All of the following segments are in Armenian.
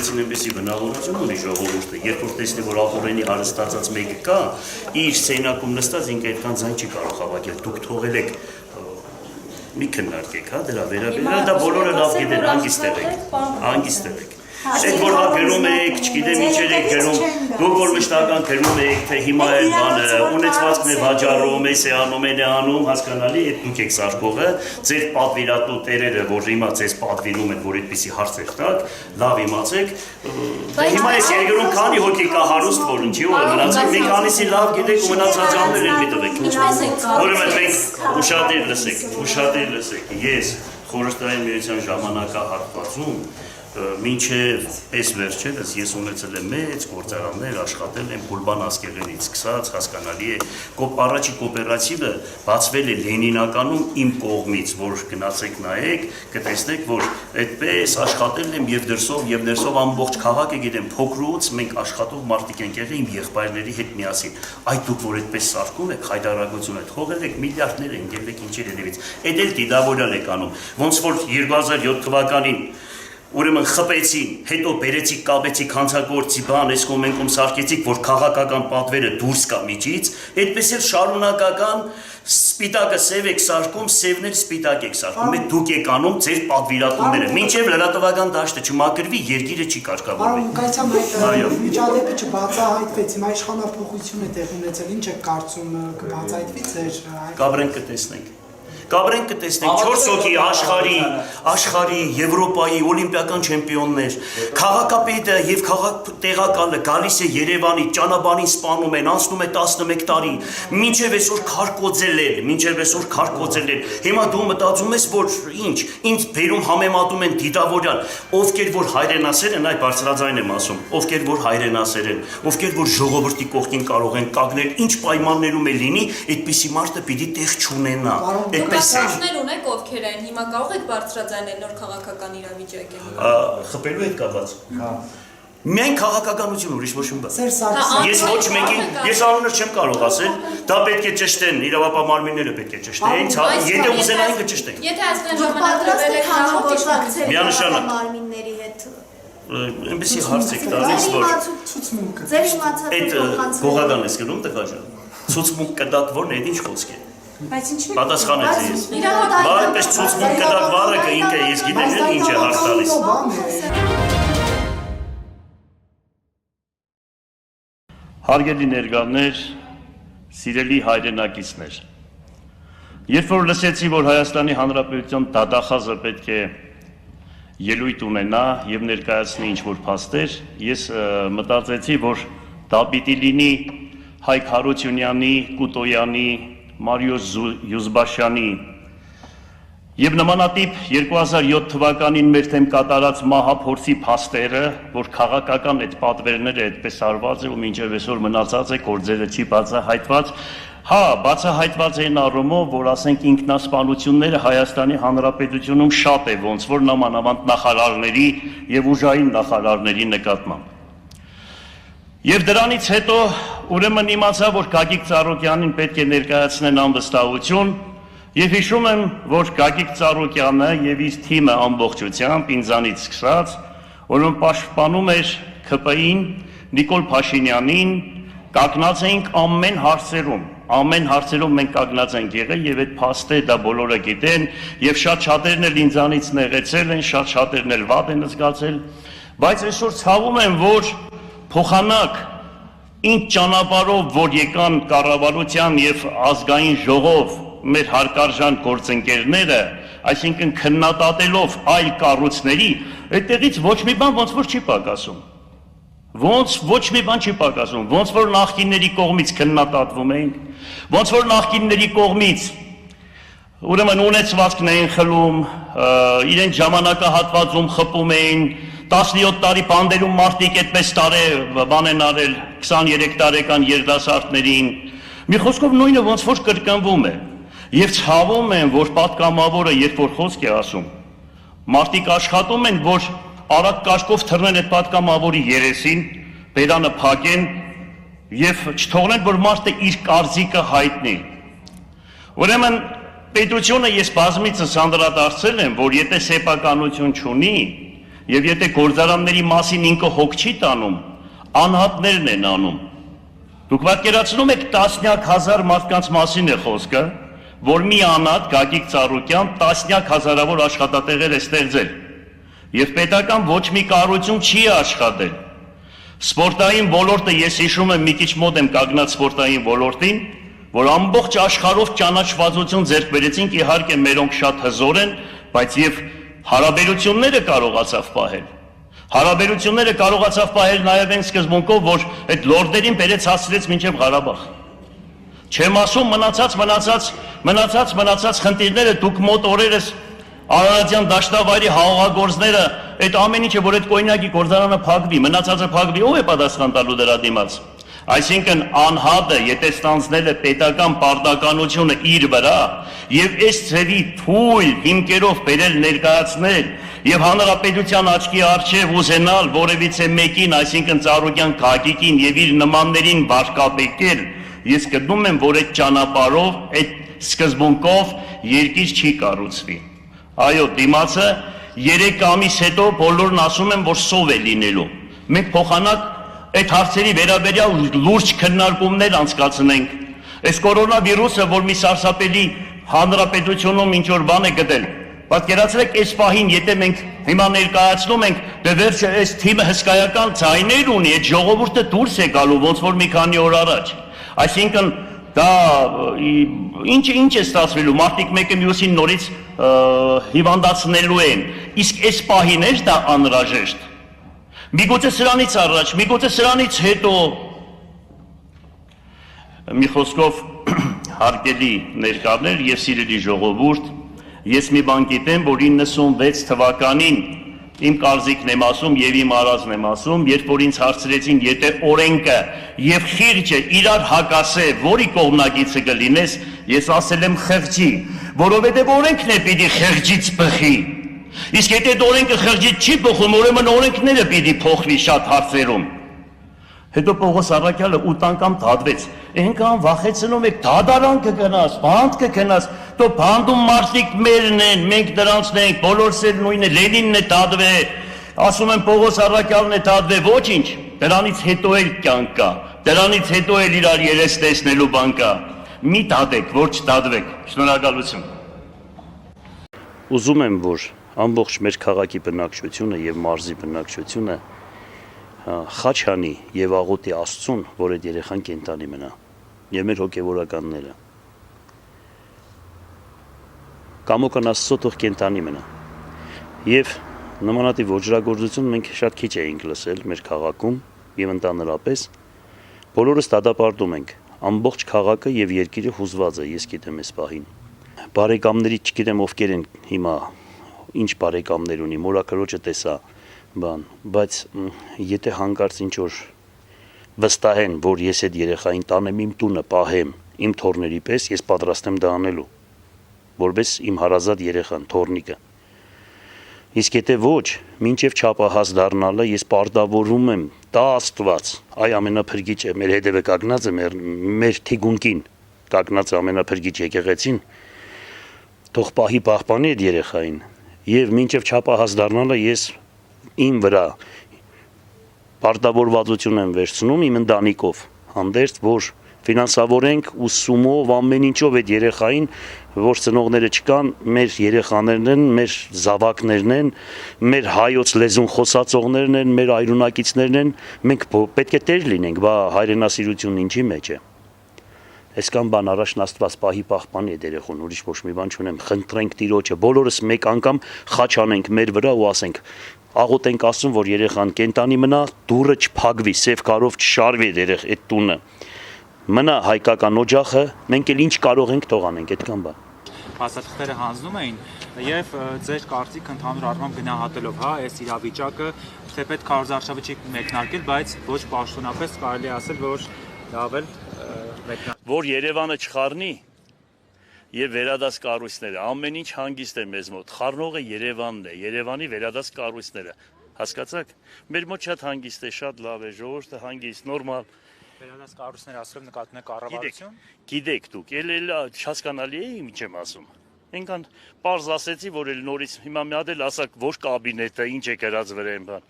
Եղեցին այնպեսի բնավորություն ունի ժողովուրդը, երբ որ տեսնի, որ ապօրենի հարստացած մեկը կա, իր սենակում նստած ինքը այդքան ձայն չի կարող հավաքել, դուք թողել եք մի քննարկեք, հա, դրա վերաբերյալ դա բոլորը լավ գիտեն, հանգիստ եղեք։ Այդ որ հա գրում եք, չգիտեմ ինչեր եք գրում, դուք որ մշտական գրում եք, թե հիմա այդ բանը ունեցվածքն է վաճառում, էս է անում, էլ է անում, հասկանալի, այդ դուք եք սարքողը, ձեր պատվիրատու տերերը, որ հիմա ձեզ պատվիրում են, որ այդպիսի հարցեր տակ, լավ իմացեք, հիմա այս երկրում քանի հոգի կա հարուստ, որ ինչի ու մնացեք, մի քանիսի լավ գիտեք ու մնացած ամներ էլ մի տվեք։ Ուրեմն մենք ուշադիր լսեք, ես Խորհրդային Միության ժամանակահատվածում մինչև այս վերջերս ես ունեցել եմ մեծ գործարաններ, աշխատել եմ Գուլբան Ասկեղենից սկսած, հասկանալի է, առաջի կոոպերատիվը բացվել է Լենինականում իմ կողմից, որ գնացեք նայեք, կտեսնեք, որ այդպես աշխատել եմ եւ ներսով ամբողջ քաղաքը գիտեմ, փոքրուց մենք աշխատող մարդիկ ենք եղել իմ եղբայրների հետ միասին։ Այդ դուք որ այդպես սարքում եք, հայտարարություն եք, թողել եք միլիարդներ են ելեք ինչեր երևից։ Այդ էլ դիդավորյալ եք անում։ Ոնց որ 2007 թվականին ուրեմն խփեցին, հետո բերեցիք կապեցիք հանցագործի բան, այս կոմենքում սարքեցիք, որ քաղաքական պատվերը դուրս կա միջից, այդպես էլ շարունակական սպիտակը սև եք սարքում, սևն էլ սպիտակ եք սարքում, այդ դուք եք անում ձեր պատվիրատուները, մինչև լրատվական դաշտը չմաքրվի, երկիրը չի կարգավորվի։ Այդ միջադեպը չբացահայտվեց, հիմա իշխանափոխություն է տեղ ունեցել, ինչ եք կարծում կբացահայտվի ձեր Կաբրենք կտեսնենք։ Կաբրենք կտեսնենք 4 հոգի աշխարհի, Եվրոպայի օլիմպիական չեմպիոններ, քաղաքապետը եւ տեղակալը գալիս է Երևանի, ճանապարհին սպանում են, անցնում է 11 տարի, մինչեւ այսօր քարկոծել են, հիմա դու մտածում ես, որ ինչ, ինձ բերում համեմատում են դիտավորյալ, ովքեր որ հայրենասեր են, այ բարձրաձայն եմ ասում, ովքեր որ հայրենասեր են, ովքեր որ ժողովրդի կողքին կարող են կանգնել, ինչ պայմաններում է լինի, այդպիսի մարդը պիտի տեղ չունենա։ Կարծիքներ ունեք ովքեր են, հիմա կարող եք բարձրաձայնել նոր քաղաքական իրավիճակը։ Խփելու հետ կապված։ Միայն քաղաքականություն ուրիշ ոչ մի բան։ Ես ոչ մեկին, ես անունը չեմ կարող ասել, դա պետք է ճշտեն, իրավապահ մարմինները պետք է ճշտեն, եթե ուզենային կճշտեն։ Եթե այսքան ժամանակ տրվել եք համագործակցել միանշանակ մարմինների հետ։ Այնպեսի հարց եք տալիս, որ ձեր իմացած այդ գողական ես գնում տղա ջան։ Ցուցմունք կդակ որն է, ինչ խոսք է։ Բայց ինչու՞ Պատասխանեց ես։ Բա այդպես ցուցմունք կդակ վառը ինքը ես գիտեմ ինչ է հարց տալիս։ Հարգելի ներկաներ, սիրելի հայրենակիցներ, երբ որ լսեցի, որ Հայաստանի Հանրապետության դատախազը պետք է ելույթ ունենա եւ ներկայացնի ինչ-որ փաստեր, ես մտածեցի, որ դա պիտի լինի Հայկ Հարությունյանի, Կուտոյանի, Մարիոս Յուզբաշյանի եւ նմանատիպ 2007 թվականին մեր թեմ կատարած մահափորձի փաստերը, որ քաղաքական այդ պատվերները այդպես արված է ու մինչև այսօր մնացած է, գործերը չի բացահայտված, հա, բացահայտված են առումով, որ ասենք ինքնասպանությունները Հայաստանի Հանրապետությունում շատ է, ոնց որ նամանավանդ նախարարների եւ ուժային նախարարների նկատմամբ։ Եվ դրանից հետո ուրեմն իմացա, որ Գագիկ Ծառուկյանին պետք է ներկայացնեն անվստահություն եւ հիշում եմ, որ Գագիկ Ծառուկյանը եւ իր թիմը ամբողջությամբ ինձանից սկսած, ուրեմն պաշտպանում էր ՔՊ-ին, Նիկոլ Փաշինյանին, կանգնած էինք ամեն հարցերում մենք կանգնած ենք եղել եւ այդ փաստը դա բոլորը գիտեն եւ շատ-շատերն էլ ինձանից նեղեցել են, շատ-շատերն էլ վատ են զգացել, բայց այսօր ցավում եմ, որ փոխանակ ինչ ճանապարհով որ եկան կառավարության եւ ազգային ժողով մեր հարկարժան գործընկերները, այսինքն քննադատելով այլ կառույցների, այդտեղից ոչ մի բան ոնց որ չի պակասում։ Ոչ մի բան չի պակասում, ոնց որ նախկինների կողմից քննադատվում ենք, ոնց որ նախկինների կողմից ուրեմն ունեցվածքն էին խլում, իրենց ժամանակահատվածում խփում էին 17 տարի բանդերում մարդիկ այդպես բան են արել 23 տարեկան երիտասարդներին, մի խոսքով նույնը ոնց որ կրկնվում է, եւ ցավում են, որ պատգամավորը երբ որ խոսք է ասում, մարդիկ աշխատում են, որ արագ կաշկով թռնեն այդ պատգամավորի երեսին, բերանը փակեն եւ չթողնեն, որ մարդը իր կարծիքը հայտնի։ Ուրեմն պետությունը ես բազմիցս անդրադարձել եմ, որ եթե սեփականություն չունի, Եվ եթե գործարանների մասին ինքը հոգ չի տանում, անհատներն են անում։ Դուք պատկերացնում եք տասնյակ հազար մարդկանց մասին է խոսքը, որ մի անհատ Գագիկ Ծառուկյան տասնյակ հազարավոր աշխատատեղեր է ստեղծել։ Եվ պետական ոչ մի կառույցում չի աշխատել։ Սպորտային ոլորտը ես հիշում եմ մի քիչ մոտ եմ կանգնած սպորտային ոլորտին, որ ամբողջ աշխարհով ճանաչվածություն ձեռք բերեցինք, իհարկե մերոնք շատ հզոր են, բայց եւ հարաբերությունները կարողացավ պահել։ Հարաբերությունները կարողացավ պահել նաեւ այն սկզբունքով, որ այդ լորդերին բերեց հասցրեց մինչեւ Ղարաբաղ։ Չեմ ասում մնացած խնդիրները դուք մոտ օրերս Արարատյան դաշտավայրի հաղորդագործները այդ ամեն ինչը որ այդ կոյնյակի գործարանը փակվի, մնացածը փակվի, ով է պատասխան տալու դրա դիմաց։ Այսինքն անհատը եթե ստանձնել է պետական պարտականությունը իր վրա եւ այս ծրի թույլ հիմքերով բերել ներկայացնել եւ հանրապետության աչքի առջեւ ուզենալ որևիցե մեկին, այսինքն Ծառուկյան Գագիկին եւ իր նմաններին վարկաբեկել, ես գտնում եմ, որ այդ ճանապարհով, այդ սկզբունքով երկիր չի կառուցվի։ Այո, դիմացը 3 ամիս հետո բոլորն ասում են, որ սով է լինելու։ Մենք փոխանակ այդ հարցերի վերաբերյալ լուրջ քննարկումներ անցկացնենք։ Այս կորոնավիրուսը, որ մի սարսափելի հանրապետությունում ինչ որ բան է գտել, պատկերացրեք այս պահին, եթե մենք հիմա ներկայացնում ենք, դե վերջը այս թիմը հսկայական ձայներ ունի, այդ ժողովուրդը դուրս է գալու ոնց որ մի քանի օր առաջ։ Այսինքն դա ինչ է ստացվելու, մարդիկ մեկը մյուսին նորից հիվանդացնելու են, իսկ այս պահին է դա անհրաժեշտ։ Միգուցե սրանից առաջ, միգուցե սրանից հետո, մի խոսքով հարգելի ներկաներ եւ սիրելի ժողովուրդ, ես մի բան գիտեմ, որ 96 թվականին իմ կարծիքն եմ ասում եւ իմ արածն եմ ասում, երբ որ ինձ հարցրեցին, եթե օրենքը եւ խիղճը իրար հակասե, որի կողմնակիցը կլինես, ես ասել եմ խղճի, որովհետեւ օրենքն է պիտի խղճից բխի։ Իսկ եթե այդ օրենքը խղճից չի բխում, ուրեմն օրենքները պիտի փոխվի շատ հարցերում։ Հետո Պողոս Առաքյալը 8 անգամ դադվեց։ Այնքան վախեցնում եք, դադարան կգնաս, բանդ կգնաս, դու բանդում մարդիկ մերն են, մենք դրանցն ենք, բոլորս էլ նույնը, Լենինն է դադվել, ասում են Պողոս Առաքյալն է դադվել, ոչինչ, դրանից հետո էլ կյանք կա, դրանից հետո էլ իրար երես տեսնելու բան կա։ Մի դադեք, որ չդադվեք։ Շնորհակալություն։ Ուզում եմ, որ ամբողջ մեր քաղաքի բնակչությունը եւ մարզի բնակչությունը խաչանի եւ աղոթի Աստծուն, որ այդ երեխան կենտանի մնա եւ մեր հոգեվորականները կամոքն Աստծո թող կենտանի մնա եւ նմանատիպ ոչրագործություն մենք շատ քիչ էինք լսել մեր քաղաքում եւ ընդհանրապես բոլորս դատապարտում ենք ամբողջ քաղաքը եւ երկիրը հուզված է, ես գիտեմ այս պահին բարեկամների չգիտեմ ովքեր են հիմա ինչ բարեկամներ ունի մորակրոջը տեսա բան, բայց եթե հանկարծ ինչ որ վստահեն, որ ես այդ երեխային տանեմ իմ տունը, պահեմ իմ թորների պես, ես պատրաստ եմ դա անելու, որպես իմ հարազատ երեխան, թորնիկը։ Իսկ եթե ոչ, մինչև չափահաս դառնալը ես պարտավորում եմ, դա Աստված, այ ամենափրկիչը, մեր հետևը կանգնած է, մեր թիկունքին կանգնած է ամենափրկիչ եկեղեցին, թող պահի պահպանի այդ երեխային, եւ մինչև չափահաս դառնալը ես իմ վրա պարտավորվածություն եմ վերցնում իմ ընտանիքով հանդերձ, որ ֆինանսավորենք ուսումով ամեն ինչով այդ երեխային, որ ծնողները չկան, մեր երեխաներն են, մեր զավակներն են, մեր հայոց լեզուն խոսացողներն են, մեր այրունակիցներն են, մենք պետք է տեր լինենք, բա հայրենասիրությունն ինչի մեջ է։ Այսքան բան առաջն Աստված պահի պահպանի այդ երեխուն, ուրիշ ոչ մի բան չունեմ, խնդրենք Տիրոջը, բոլորս մեկ անգամ խաչ անենք մեր վրա ու ասենք աղոթենք Աստծուն, որ երեխան կենտանի մնա, դուռը չփակվի, սև կարով չշարվի այդ տունը։ Մնա հայկական օջախը, մենք էլ ինչ կարող ենք թող անենք, այդքան բան։ Փաստաթղթերը հանձնում էին եւ ձեր կարծիք ընդհանուր առմամբ գնահատելով, հա, այս իրավիճակը թեպետ քարոզարշավը չի մեկնարկել, բայց ոչ պաշտոնապես կարելի ասել, որ լավ էլ մեկնարկել։ Որ Երևանը չխառնի եւ վերադաս կառույցները, ամեն ինչ հանգիստ է մեզ մոտ, խառնողը Երևանն է, Երևանի վերադաս կառույցները, հասկացաք, մեր մոտ շատ հանգիստ է, շատ լավ է, ժողովուրդը հանգիստ, նորմալ։ Վերադաս կառույցները ասելով նկատում եք կառավարություն։ Գիտեք դուք, էլ հասկանալի է ինչ եմ ասում։ Ինքան պարզ ասեցի, որ էլ նորից հիմա մի հատ էլ ասակ ոչ կաբինետը ինչ է գրած վրան բան։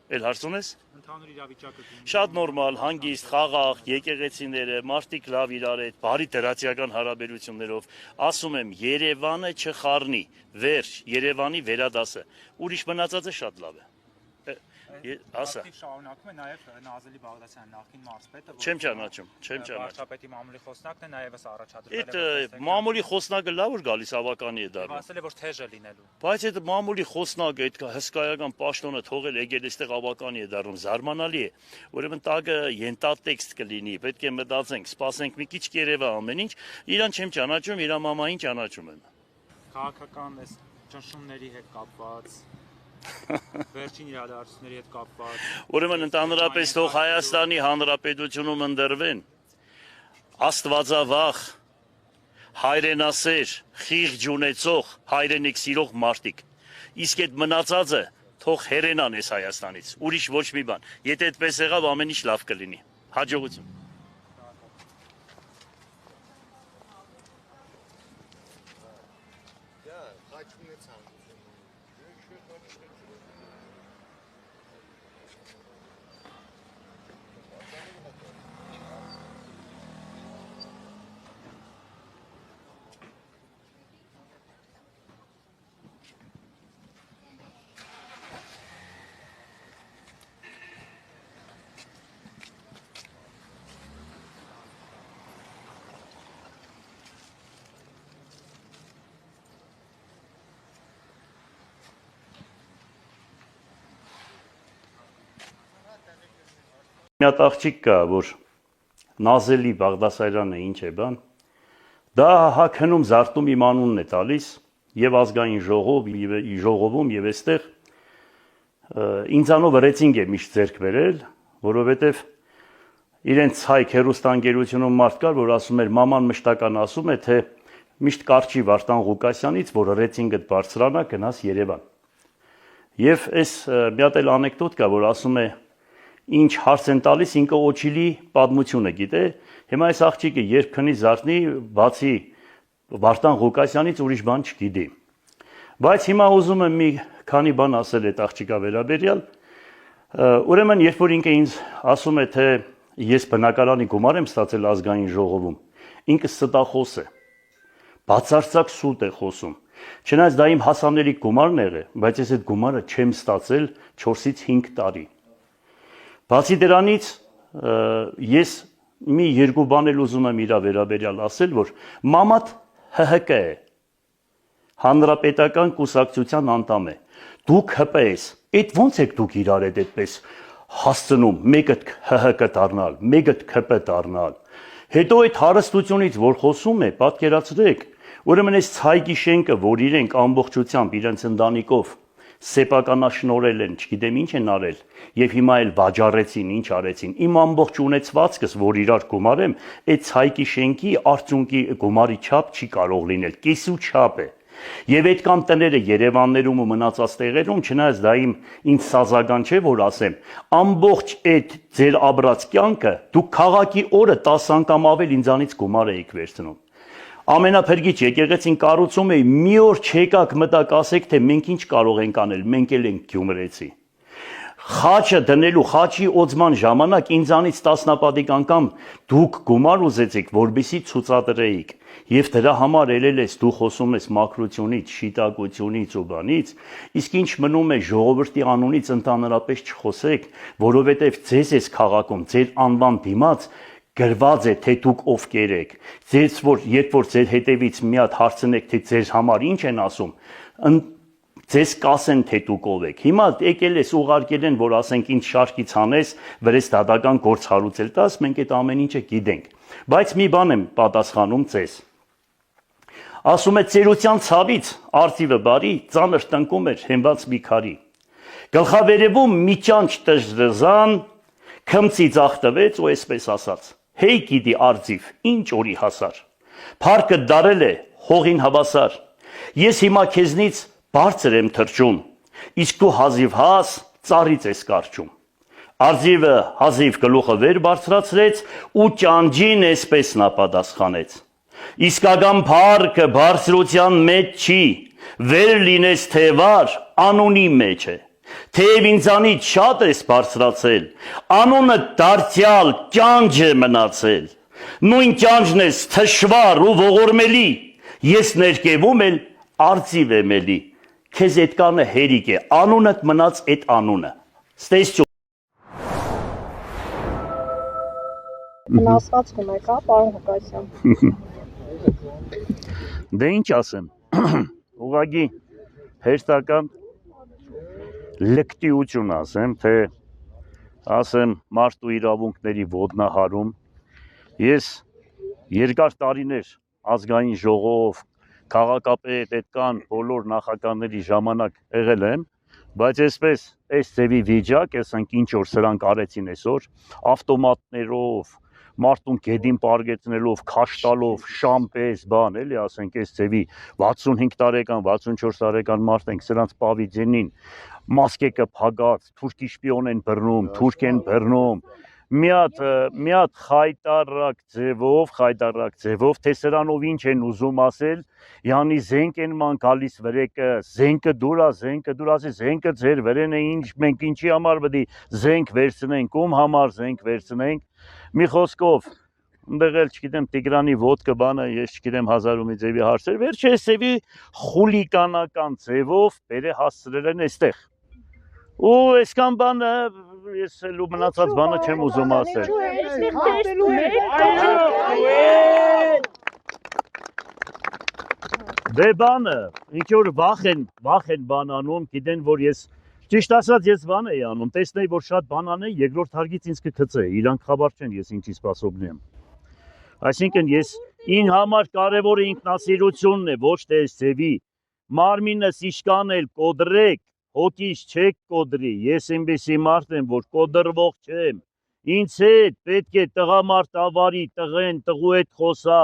Էլ հարց ունես։ Ընդհանուր իրավիճակը Շատ նորմալ, հանգիստ, խաղաղ, եկեղեցիները, մարդիկ լավ իրար հետ, բարի դրացիական հարաբերություններով։ Ասում եմ, Երևանը չխառնի, վերջ, Երևանի վերադասը։ Ուրիշ մնացածը շատ լավ է։ Ասա։ ակտիվ շարունակում է նաև Նազելի Բաղդասյանի նախկին մարզպետը, Չեմ ճանաչում, չեմ ճանաչում։ վարչապետի մամուլի խոսնակն է նաև առաջադրվել Այդ մամուլի խոսնակը լավ որ գալիս ավականի է դառնում։ ասել է որ թեժ է լինելու։ Բայց այդ մամուլի խոսնակը այդ հսկայական պաշտոնը թողել եկել այստեղ ավականի է դառնում, զարմանալի է։ Ուրեմն տակը ենտատեքստ կլինի, պետք է մտածենք, սպասենք մի քիչ կերևա ամեն ինչ։ Իրան չեմ ճանաչում, իր մամային ճանաչում եմ։ Քաղաքական այս ճնշումների հետ կապված վերջին իրադարձությունների հետ կապված Ուրեմն ընդհանրապես թող Հայաստանի Հանրապետությունում ընդրվեն աստվածավախ, հայրենասեր, խիղճ ունեցող, հայրենիք սիրող մարդիկ։ Իսկ այդ մնացածը թող հերենան էս Հայաստանից, ուրիշ ոչ մի բան։ Եթե այդպես եղավ, ամեն ինչ լավ կլինի։ Հաջողություն։ Մի հատ աղջիկ կա, որ Նազելի Բաղդասարյանը ինչ է բան, դա հակնում զարտում իմ անունն է տալիս եւ ազգային ժողովում եւ այստեղ ինձանով ռեյտինգ է միշտ ձեռք բերել, որովհետեւ իրենց ցայք հերոստանգերությունում մարդ կար, որ ասում էր մաման մշտական ասում է, թե միշտ կարճի Վարդան Ղուկասյանից, որ ռեյտինգը բարձրանա, գնաս Երևան։ Եվ այս մի հատ էլ անեկդոտ կա, որ ասում է ինչ հարց են տալիս, ինքը օչիլի պատմությունը գիտե, հիմա այս աղջիկը երբ քնի զարթնի, բացի Վարդան Ղուկասյանից ուրիշ բան չգիտի։ Բայց հիմա ուզում եմ մի քանի բան ասել այդ աղջիկա վերաբերյալ, ուրեմն երբ որ ինքը ինձ ասում է, թե ես բնակարանի գումար եմ ստացել ազգային ժողովում, ինքը ստախոս է, բացարձակ սուտ է խոսում, չնայած դա իմ հասանելի գումարն է, բայց ես այդ գումարը չեմ ստացել 4-ից 5 տարի։ Բացի դրանից ես մի երկու բան էլ ուզում եմ իր վերաբերյալ ասել, որ մամատ ՀՀԿ է, Հանրապետական կուսակցության անդամ է, դուք ՀՊ ես, այդ ո՞նց եք դուք իրար հետ այդպես հասցնում, մեկը ՀՀԿ դառնալ, մեկը ՔՊ դառնալ, հետո այդ հարստությունից, որ խոսում է, պատկերացրեք, ուրեմն այս ցայգի շենքը, որ իրենք ամբողջությամբ իրենց ընտանիքով սեփականաշնորել են, չգիտեմ ինչ են արել, եւ հիմա էլ վաճառեցին, ինչ արեցին։ Իմ ամբողջ ունեցվածքս, որ իրար գումարեմ, այդ ցայկի շենքի արդյունքի գումարի չափ չի կարող լինել, կեսու չափ է։ Եվ այդ կամ տները Երևաններում ու մնացած տեղերում, չնայած դա ինձ սազական չէ, որ ասեմ, ամբողջ այդ ձեր ապրած կյանքը դուք քաղաքի օրը 10 անգամ ավել ինձանից գումար եք վերցնում։ Ամենափրկիչ եկեղեցին կառուցում է, մի օր չեկաք մտակ ասեք, թե մենք ինչ կարող ենք անել, մենք էլ ենք գյումրեցի։ Խաչը դնելու խաչի օծման ժամանակ ինձանից տասնապատիկ անգամ դուք գումար ուզեցիք, որպեսզի ցուցադրեիք, եւ դրա համար ելել ես դու խոսում ես մաքրությունից, շիտակությունից ու բանից, իսկ ինչ մնում է ժողովրդի անունից ընդհանրապես չխոսեք, որովհետեւ ձեզ էս քաղաքում, ձեր անվան դիմաց գրված է, թե դուք ովքեր եք, ձեզ որ երբ որ ձեր հետևից մի հատ հարցնեք, թե ձեր համար ինչ են ասում, ձեզ կասեն, թե դուք ով եք։ Հիմա եկել ես ուղարկել են, որ ասենք ինչ շարքից անես, վրես դատական գործ հարուցել տաս, մենք այդ ամեն ինչը գիտենք։ Բայց մի բան եմ պատասխանում ձեզ։ Ասում է ծերության ցավից արծիվը բարի, ծանր տնկում էր հենված մի քարի։ Գլխավերևում մի ճանճ տժժան, քմծի ձախ տվեց ու այսպես ասաց. Հեյ գիտի արծիվ, ինչ օրի հասար։ Փառքը դարել է հողին հավասար։ Ես հիմա քեզնից բարձր եմ թրջում, իսկ դու հազիվ հաս ծառից ես կարճում։ Արծիվը հազիվ գլուխը վեր բարձրացրեց ու ճանճին այսպես նա պատասխանեց. Իսկական փառքը բարձրության մեջ չի, վեր լինես թե վար, անունի մեջ է։ Թեև ինձանից շատ ես բարձրացել, անունը դարձյալ կյանջ է մնացել։ Նույն կյանջն ես թշվառ ու ողորմելի, ես ներկևում էլ արծիվ եմ էլի։ Քեզ այդ կանը հերիք է, անունդ մնաց այդ անունը։ Ստեսություն։ Վնասվածքում եկա, պարոն Հակասյան։ Դե ինչ ասեմ, ուղղակի հերթական լկտիություն ասեմ, թե ասեմ մարդու իրավունքների ոտնահարում։ Ես երկար տարիներ ազգային ժողով, քաղաքապետ, պետքան բոլոր նախագահների ժամանակ եղել եմ, բայց այսպես այս ձևի վիճակ, ասենք ինչ որ սրանք արեցին այսօր, ավտոմատներով, մարդուն գեդին պարգեցնելով, քաշ տալով, շամպես, բան, էլի ասենք այս ձևի 65 տարեկան, 64 տարեկան մարդ ենք, սրանց պավի ձենին մասկեկը փագած, թուրքի շպիոն են բռնում, թուրք են բռնում, մի հատ խայտարակ ձևով, թե սրանով ինչ են ուզում ասել, յանի զենք են ման գալիս վրեկը, զենքը դուր, ասի զենքը ձեր վրեն է, մենք ինչի համար պետք է զենք վերցնենք, ում համար զենք վերցնենք, մի խոսքով, ընդեղ էլ չգիտեմ Տիգրանի ոտկը բանը, ես չգիտեմ 1000 ու մի ձևի հարցեր, վերջը այս ձևի խուլիկանական ձևով բերե հասցրել են այստեղ։ Ու այսքան բանը ես էլ ու մնացած բանը չեմ ուզում ասել։ Դե բանը, ինչ որ վախ են բան անում, գիտեն որ ես ճիշտ ասած ես բան էի անում, տեսնեի որ շատ բան անեի, երկրորդ հարգից ինձ կգծե, իրանք խաբար չեն ես ինչի սպասոբն եմ։ Այսինքն ես ին համար կարևորը ինքնասիրությունն է, ոչ թե այս ձևի։ Մարմինս իշկանել կոդրեք, հոգիս չեք կոդրի, ես այնպեսի մարդ եմ, որ կոդրվող չեմ, ինձ հետ պետք է տղամարդ ավարի, տղեն, տղու հետ խոսա,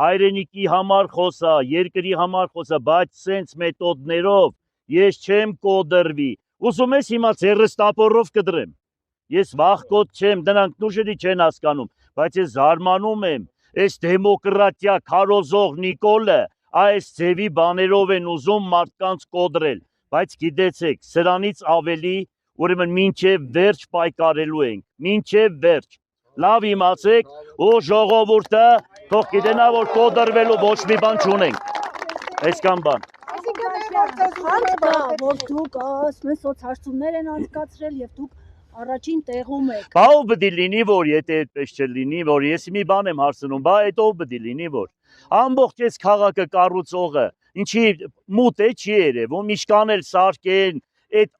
հայրենիքի համար խոսա, երկրի համար խոսա, բայց սենց մեթոդներով ես չեմ կոդրվի, ուզում ես հիմա ձեռս տապորով կդրեմ, ես վախկոտ չեմ, դրանք նուժերի չեն հասկանում, բայց ես զարմանում եմ, այս դեմոկրատիա քարոզող Նիկոլը, այս ձևի բաներով են ուզում մարդկանց կոդրել, բայց գիտեցեք, սրանից ավելի, ուրեմն մինչև վերջ պայքարելու ենք, մինչև վերջ, լավ իմացեք, ու ժողովուրդը թող գիտենա, որ կոդրվելու ոչ մի բան չունենք, այսքան բան։ Որ դուք ասում են սոցհարցումներ են անցկացրել և դուք առաջին տեղում եք։ Բա ով պետք է լինի, որ եթե այդպես չլինի, որ ես մի բան եմ հարցնում, բա այդ ով պետք է լինի, որ ամբողջ այս քաղաքը կառուցողը, ինչի մութ է չի երևում, իշկանել սարքեն, այդ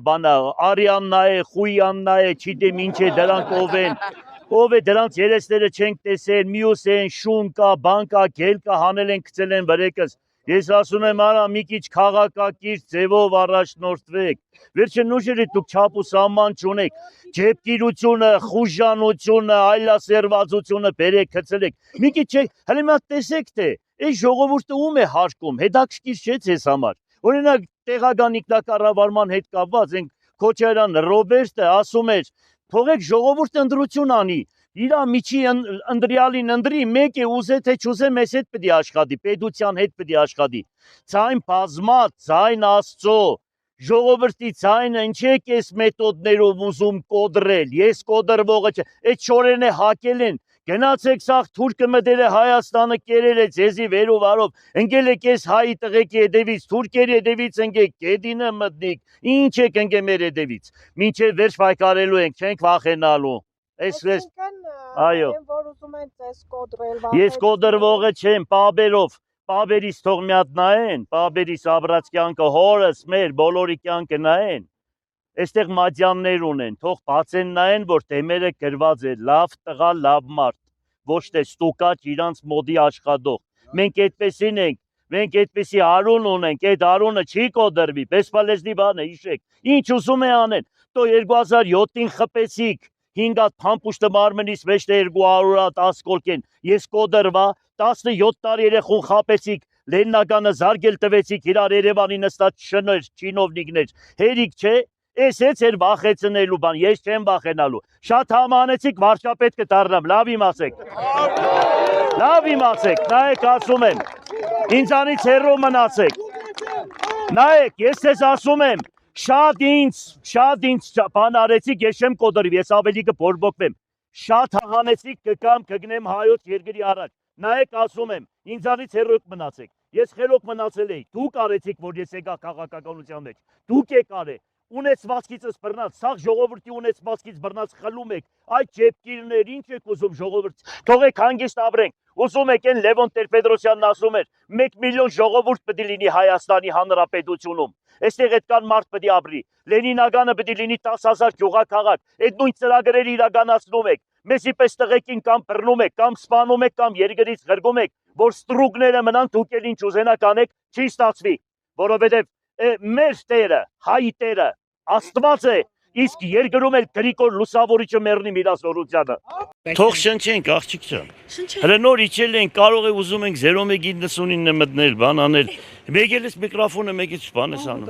բանը Արիաննա է, Խույաննա է, չգիտեմ ինչ է, դրանք ով է, դրանց երեսները չենք տեսել, մյուս են, շուն կա, բան կա, գել կա, հանել են, գցել են վրեկս։ Ես ասում եմ արա մի քիչ քաղաքակիրթ ձևով առաջնորդվեք, վերջը նուժերի դուք չափ ու սահման չունեք, ջեպկիրությունը, խուժանությունը, այլասերվածությունը բերեք, գցելեք, մի քիչ հələ մի հատ տեսեք թե, այս ժողովուրդը ում է հարկում, հետաքրքիր չէ ձեզ համար, օրինակ տեղական ինքնակառավարման հետ կապված, ենք Քոչարյան Ռոբերտը ասում էր, թողեք ժողովուրդը ընտրություն անի, իր միջի ընտրյալին ընտրի, մեկ է ուզե թե չուզե մեզ հետ պետք է աշխատի, պետության հետ պետք է աշխատի, ձայն բազմած, ձայն Աստծո, ժողովրդի ձայնը ինչ եք այս մեթոդներով ուզում կոդրել, ես կոդրվողը չէ, այդ շորերն է հակել են, գնացեք սաղ թուրքը մտել է Հայաստանը կերել է ձեզի վերու վարով, ընկել եք ես հայի տղեկի հետևից, թուրքերի հետևից ընկեք, գեդինը մտնիկ, ինչ եք ընկել մեր հետևից, մինչև վերջ պայքարելու ենք, չենք վախենալու, այո, ես կոդրվողը չեմ, պաբերով, պաբերիս թող մի հատ նայեն, պաբերիս ապրած կյանքը հորս մեր բոլորի կյանքը նայեն, այստեղ մատյաններ ունեն, թող բացեն նայեն, որ դեմերը գրված է լավ տղա, լավ մարդ, ոչ թե ստուկաչ իրանց մոդի աշխատող, մենք այդպեսին ենք, մենք այդպեսի արուն ունենք, այդ արունը չի կոդրվի, բեսպալեզնի բան է, իշեք, ինչ ուզում է անեն, տո 2007-ին խպեցիք, 5 հատ փամփուշտը մարմնից մեջ 200 հատ ասկոլկեն, ես կոդրվա, 17 տարի երեխուն խապեցիք, Լենինականը զարգել տվեցիք իրար Երևանի նստած շներ, չինովնիկներ, հերիք չէ, այս էց էր վախեցնելու բան, ես չեմ վախենալու, շատ համանեցիք վարչապետ կդառնամ, լավ իմացեք, Լավ իմացեք, նայեք ասում եմ, ինձանից հեռու մնացեք, նայեք, ես ձեզ ասում եմ, շատ ինձ բան արեցիք, ես չեմ կոտրվի, ես ավելի կբորբոքվեմ, շատ հանեցիք կգամ կգնեմ հայոց երկրի առաջ, նայեք ասում եմ, ինձանից հեռու մնացեք, ես խելոք մնացել էի, դուք արեցիք, որ ես եկա քաղաքականության մեջ, դուք եք արել, ունեցվածքիցս բռնած, սաղ ժողովրդի ունեցվածքից բռնած խլում եք, այդ ջեպկիրներ, ինչ եք ուզում ժողովուրդ, թողեք հանգիստ ապրենք, ուզում եք են Լևոն Տեր-Պետրոսյանն ասում էր, 1 միլիոն ժողովուրդ պետք է լինի Հայաստանի Հանրապետությունում, այստեղ այդքան մարդ պետք է ապրի, Լենինագանը պետք է լինի 10,000 գյուղաքաղաք, այդ նույն ծրագրերը իրականացնում եք, մեզի պես տղեկին կամ բռնում եք, կամ սպանում եք, կամ երկրից ղրգում եք, որ ստրուկները մնան, դուք էլ ինչ ուզենաք անեք, չի ստացվի, որովհետև մեր Տերը, հայի Տերը, Աստված է, իսկ երկրում էլ Գրիգոր Լուսավորիչը մեռնի Միրազորությանը։ Թող շնչենք աղջիկ ջան։ Հələ նոր իջել ենք, կարող է ուզում ենք 0199 մտնել, բան անել։ Մեկ էլ էս միկրոֆոնը մեկից բան ես անում։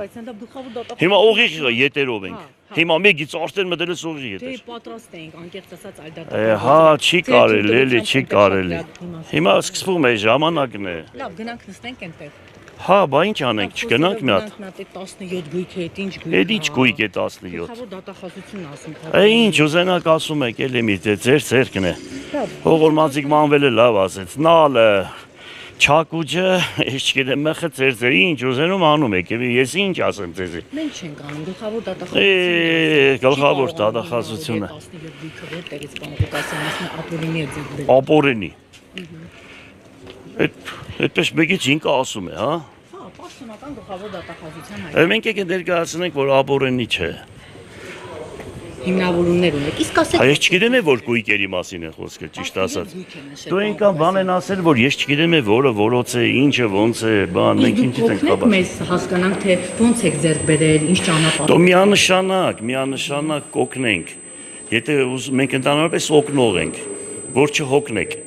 Հիմա ուղիղ եթերով ենք։ Հիմա մեկից արդեն մտել ես ուղիղ եթեր։ Դե պատրաստ էինք, անկեղծ ասած այլ դա։ Հա, չի կարելի, էլի չի կարելի։ Հիմա սկսվում է ժամանակն է։ Լավ, գնանք նստենք այնտեղ։ Հա, բա ինչ անենք, չգնանք մի հատ։ 17 գույք է, ինչ գույք։ Էդ ինչ գույք է 17։ Գլխավոր դատախազությունն ասում։ Ինչ ուզենաք ասում եք, էլի մի ձեր ցերկն է։ Հողորմածիկ մանվելը լավ ասեց։ Նալը, չակուջը, ես չգիտեմ, մխը ձեր, ինչ ուզենում անում եք, ես ինչ ասեմ ձեզ։ Մենք չենք անում, գլխավոր դատախազությունը։ Գլխավոր դատախազությունը։ 17 գույքը որտեղից բանուկ ասեմ, ասում ապորինի է ձեր։ Ապորինի։ Այդպես մեկից ինքը ասում է, հա։ Հա, պաշտոնական գլխավոր դատախազության հայտ։ Մենք եկեք ներկայացնենք, որ ապորենի չէ։ Հիմնավորումներ ունեք։ Իսկ ասեք։ Ես չգիտեմ որ գույքերի մասին է խոսքը, ճիշտ ասած։ Դու այնքան բան են ասել, որ ես չգիտեմ որը որոց է, ինչը ոնց է, բան, մենք ինչից ենք խաբար։ Մեզ հասկանանք թե ոնց եք ձեռք բերել, ինչ ճանապարհ։ Դու միանշանակ կօգնենք։ Եթե մենք ընդհանրապես օգնող ենք, որ չհոգնեք։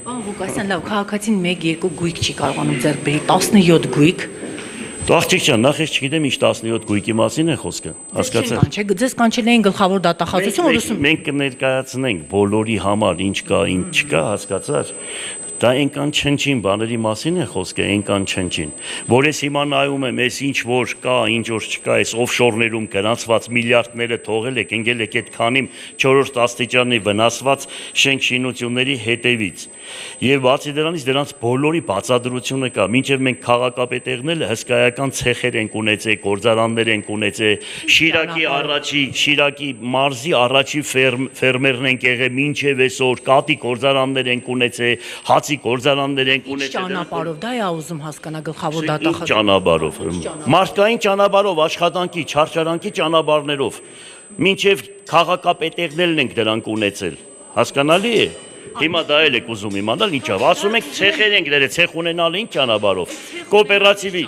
Ղուկասյան, լավ, քաղաքացին 1-2 գույք չի կարողանում ձեռք բերի, 17 գույք։ Դու աղջիկ ջան, նախ ես չգիտեմ ինչ 17 գույքի մասին է խոսքը, հասկացա՞ք։ Ձեզ կանչել էին գլխավոր դատախազություն, որ ուսում։ Մենք կներկայացնենք բոլորի համար ինչ կա, ինչ չկա, հասկացար։ Դա այնքան չնչին բաների մասին է խոսքը, այնքան չնչին, որ ես հիմա նայում եմ, այս ինչ որ կա, ինչ որ չկա, այս օֆշորներում գրանցված միլիարդները թողել եք, ընկել եք այդ քանիմ 4-րդ աստիճանի վնասված շենք-շինությունների հետևից։ Եվ բացի դրանից դրանց բոլորի բացատրությունը կա, մինչև մենք քաղաքապետերն հսկայական ցեխեր ենք ունեցել, գործարաններ ենք ունեցել, Շիրակի մարզի առաջի ֆերմերն ենք եղել, մինչև այսօր կատի գործարաններ ենք ունեցել, հացի գործարաններ ենք ունեցել։ Ճանապարհով դա է ուզում հասկանա գլխավոր դատախազությունը։ Ճանապարհով, մարդկային ճանապարհով, աշխատանքի, չարչարանքի ճանապարհներով, մինչև քաղաքապետերներն ենք դրանք ունեցել։ Հասկանալի է։ Հիմա դա էլ եք ուզում իմանալ ինչա։ Ասում եք ցեխեր ենք դրել, ցեխ ունենալ ինչ ճանապարհով։ Կոոպերատիվի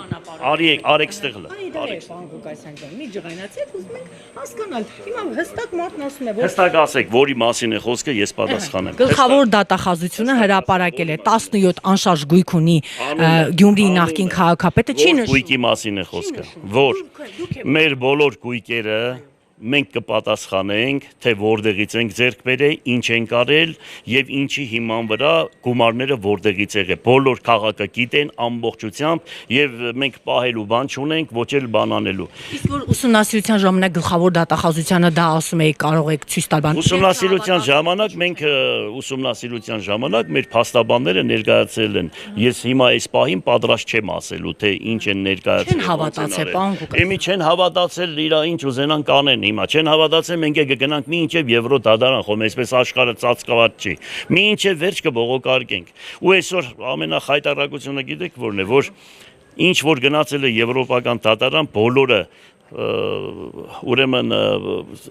արեք ստեղլը։ Պարոն Ղուկասյան ջան, մի ջղայնացեք, ուզում ենք հասկանալ։ Հիմա հստակ մարդն ասում է, որ հստակ ասեք, որի մասին է խոսքը, ես պատասխանեմ։ գլխավոր դատախազությունը հրապարակել է 17 անշարժ գույք ունի Գյումրիի նախկին քաղաքապետը, չի նշում։ Գույքի մասին է խոսքը, որ մեր բոլոր գույքերը մենք կպատասխանենք, թե որտեղից ենք ձեռք բերել, ինչ ենք արել եւ ինչի հիման վրա գումարները որտեղից եղել։ Բոլոր քաղաքը գիտեն ամբողջությամբ եւ մենք պահելու բան չունենք, ոչ էլ բան անելու։ Իսկ որ ուսումնասիրության ժամանակ գլխավոր դատախազությանը դա ասում էի, կարող եք ցույց տալ բան։ Ուսումնասիրության ժամանակ մենք ուսումնասիրության ժամանակ մեր փաստաբանները ներկայացրել են։ Ես հիմա այս պահին պատրաստ չեմ ասելու, թե ինչ են ներկայացրել։ Չեն հավատացել, պարոն Ղուկասյան։ Իմի չեն հավատացել, իրա ինչ ուզենան կանեն։ Հիմա չեն հավատացել, մենք կգնանք մինչև Եվրո դատարան, խոմ այսպես աշխարհը ծածկված չի։ Մինչև վերջ կբողոքարկենք։ Ու այսօր ամենախայտարարությունը գիտեք որն է, որ ինչ որ գնացել է եվրոպական դատարան, բոլորը ուրեմն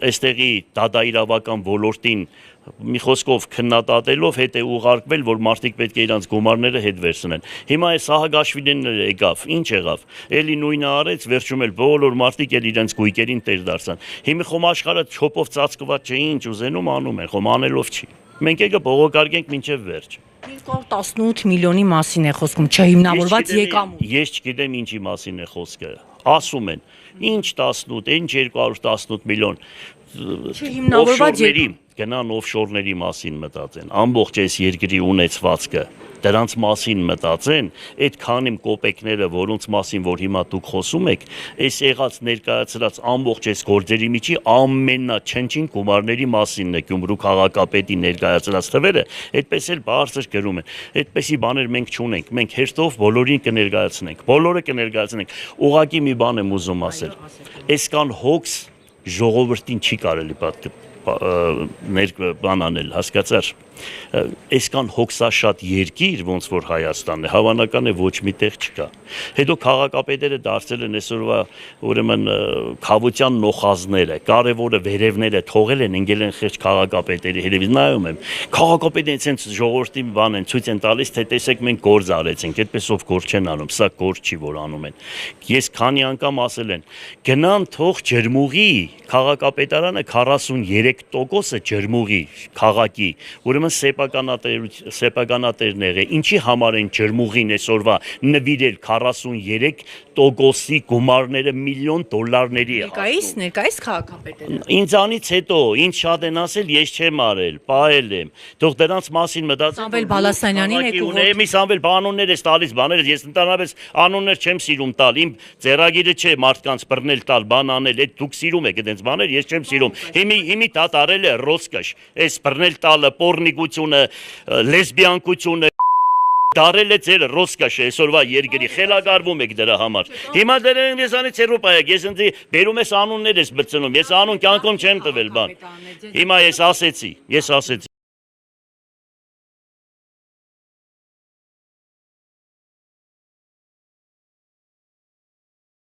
այստեղի դատաիրավական ոլորտին մի խոսքով քննադատելով հետ է ուղարկվել, որ մարդիկ պետք է իրանց գումարները հետ վերցնեն։ Հիմա այս Սահակաշվիլին եկավ, ինչ եղավ։ Էլի նույնը արեց, վերջում էլ բոլոր մարդիկ էլ իրենց գույքերին տեր դարձան։ Հիմա խոմ աշխարհը չոպով ծածկված չէ, ինչ ուզենում անում են, խոմ անելով չի։ Մենք եկը բողոքարկենք մինչև վերջ։ 218 միլիոնի մասին է խոսքում, չհիմնավորված եկամուտ։ Ես չգիտեմ ինչի մասին է խոսքը։ Ասում են, ինչ 18, ինչ 218 միլիոն։ Չհիմնավորված գնան օֆշորների մասին մտածեն, ամբողջ այս երկրի ունեցվածքը դրանց մասին մտածեն, այդ քանի կոպեկները, որոնց մասին որ հիմա դուք խոսում եք, այս եղած ներկայացրած ամբողջ այս գործերի միջի ամենաչնչին գումարների մասինն է Գյումրու քաղաքապետի ներկայացրած թվերը, այդպես էլ բարձր գրում են։ Այդպեսի բաներ մենք չունենք, մենք հերթով բոլորին կներկայացնենք, բոլորը կներկայացնենք։ Ուղղակի մի բան եմ ուզում ասել։ Այսքան հոգս ժողովրդին չի կարելի բան անել, հասկացար։ Այսքան հոգսաշատ երկիր, ոնց որ Հայաստանն է, հավանական է ոչ մի տեղ չկա։ Հետո քաղաքապետերը դարձել են այսօրվա ուրեմն խավության նոխազները, կարևորը վերևները թողել են, ընկել են խեղճ քաղաքապետերի հետևից նայում եմ։ Քաղաքապետերն ցենց ժողովրդի բան են ցույց են տալիս, թե տեսեք մենք գործ արեցինք, այդպես ով գործ չեն անում, սա գործ չի որ անում են։ Ես քանի անգամ ասել են, գնան թող ջրմուղի քաղաքապետարանը 43%-ը ջրմուղի քաղաքի, ուրեմն սեփականատերներ է, ինչի համար են ջրմուղին այսօրվա նվիրել 43%-ի գումարները միլիոն դոլարների է։ Ներկայիս քաղաքապետերը։ Ինձանից հետո, ինչ շատ են ասել, ես չեմ արել, պահել եմ։ Թող դրանց մասին մտածեն։ Սամվել Բալասանյանին եք ուղղել։ Մի Սամվել անուններ ես տալիս բաներ, ես ընդհանրապես անուններ չեմ սիրում տալ, իմ ձեռագիրը չէ մարդկանց բռնել տալ, բան անել, այդ դուք սիրում եք այդպես բաներ, ես չեմ սիրում։ Հիմի դա տարել է ռոսկաշ, այս բռնել տալը, պորնիկությունը, լեսբիանկությունը դարել է ձեր ռոսկաշը այսօրվա երկրի, խելագարվում եք դրա համար։ Հիմա դերեն եզանից Եվրոպա եք, ես ինձ բերում ես անուններ ես բցնում, ես անուն կյանքում չեմ տվել բան։ Հիմա ես ասեցի։